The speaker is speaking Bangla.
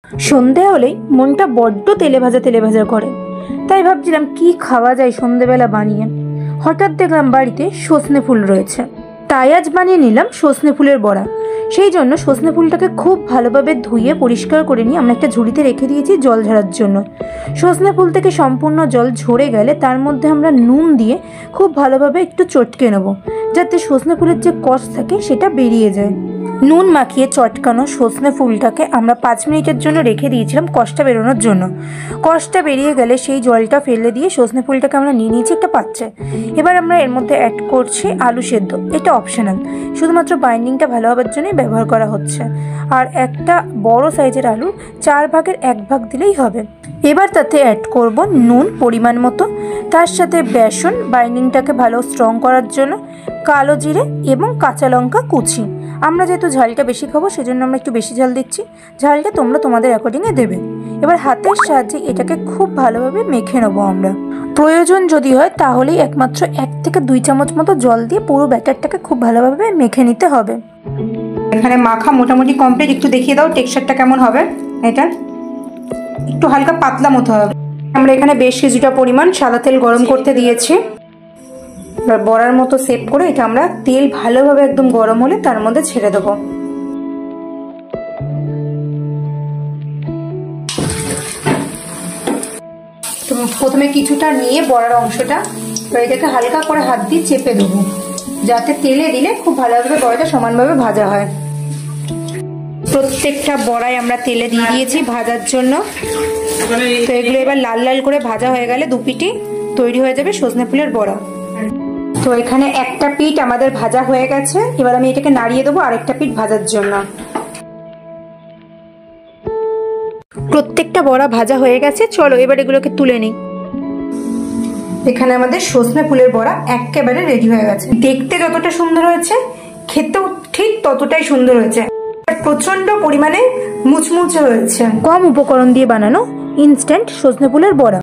সন্ধে হলেই মনটা বড্ড তেলে ভাজা করে। তাই ভাবছিলাম কি খাওয়া যায় সন্ধেবেলা বানিয়ে। হঠাৎ দেখলাম বাড়িতে সজনে ফুল রয়েছে, তাই আজ বানিয়ে নিলাম সজনে ফুলের বড়া। সেই জন্য সজনে ফুলটাকে খুব ভালোভাবে ধুয়ে পরিষ্কার করে নিয়ে আমরা একটা ঝুড়িতে রেখে দিয়েছি জল ঝরার জন্য। সজনে ফুল থেকে সম্পূর্ণ জল ঝরে গেলে তার মধ্যে আমরা নুন দিয়ে খুব ভালোভাবে একটু চটকে নেব, যাতে সজনে ফুলের যে কষ থাকে সেটা বেরিয়ে যায়। নুন মাখিয়ে চটকানো সজনে ফুলটাকে আমরা 5 মিনিটের জন্য রেখে দিয়েছিলাম কষটা বেরোনোর জন্য। কষটা বেরিয়ে গেলে সেই জলটা ফেলে দিয়ে সজনে ফুলটাকে আমরা নিয়ে নিয়েছি একটা পাত্রে। এবার আমরা এর মধ্যে অ্যাড করছি আলু সেদ্ধ। এটা অপশনাল, শুধুমাত্র বাইন্ডিংটা ভালো হওয়ার জন্যই ব্যবহার করা হচ্ছে। আর একটা বড় সাইজের আলু 4 ভাগের 1 ভাগ দিলেই হবে। এবার তাতে অ্যাড করব নুন পরিমাণ মতো, তার সাথে বেসন বাইন্ডিংটাকে ভালো স্ট্রং করার জন্য, কালো জিরে এবং কাঁচা লঙ্কা কুচি। আমরা যেহেতু ঝালটা বেশি খাবো সেজন্য আমরা একটু বেশি ঝাল দিচ্ছি, ঝালটা তোমরা তোমাদের অ্যাকর্ডিংয়ে দেবে। এবার হাতের সাহায্যে এটাকে খুব ভালোভাবে মেখে নেবো আমরা। প্রয়োজন যদি হয় তাহলেই একমাত্র 1 থেকে 2 চামচ মতো জল দিয়ে পুরো ব্যাটারটাকে খুব ভালোভাবে মেখে নিতে হবে। এখানে মাখা মোটামুটি কমপ্লিট। একটু দেখিয়ে দাও টেক্সচারটা কেমন হবে। এটা একটু হালকা পাতলা মতো হবে। আমরা এখানে বেশ কিছুটা পরিমাণ সাদা তেল গরম করতে দিয়েছি। এবার বড়ার মতো সেট করে এটা আমরা তেল ভালোভাবে একদম গরম হলে তার মধ্যে ছেড়ে দেবো। তো প্রথমে কিছুটা নিয়ে বড়ার অংশটা এটাকে হালকা করে হাত দিয়ে চেপে দেবো, যাতে তেলে দিলে খুব ভালোভাবে বড়াটা সমানভাবে ভাজা হয়। প্রত্যেকটা বড়াই আমরা তেলে দিয়ে দিয়েছি ভাজার জন্য। তো এগুলো এবার লাল লাল করে ভাজা হয়ে গেলে 2 পিঠই তৈরি হয়ে যাবে সজনে ফুলের বড়া। তো এখানে একটা পিঠ আমাদের ভাজা হয়ে গেছে। এবার আমি এটাকে নাড়িয়ে দেবো আরেকটা পিঠ ভাজার জন্য। প্রত্যেকটা বড়া ভাজা হয়ে গেছে, চলো এবার এগুলোকে তুলে নিই। এখানে আমাদের সজনে ফুলের বড়া একেবারে রেডি হয়ে গেছে। দেখতে যতটা সুন্দর হয়েছে খেতেও ঠিক ততটাই সুন্দর হয়েছে। প্রচন্ড পরিমাণে মুচমুচে হয়েছে। কম উপকরণ দিয়ে বানানো ইনস্ট্যান্ট সজনে ফুলের বড়া।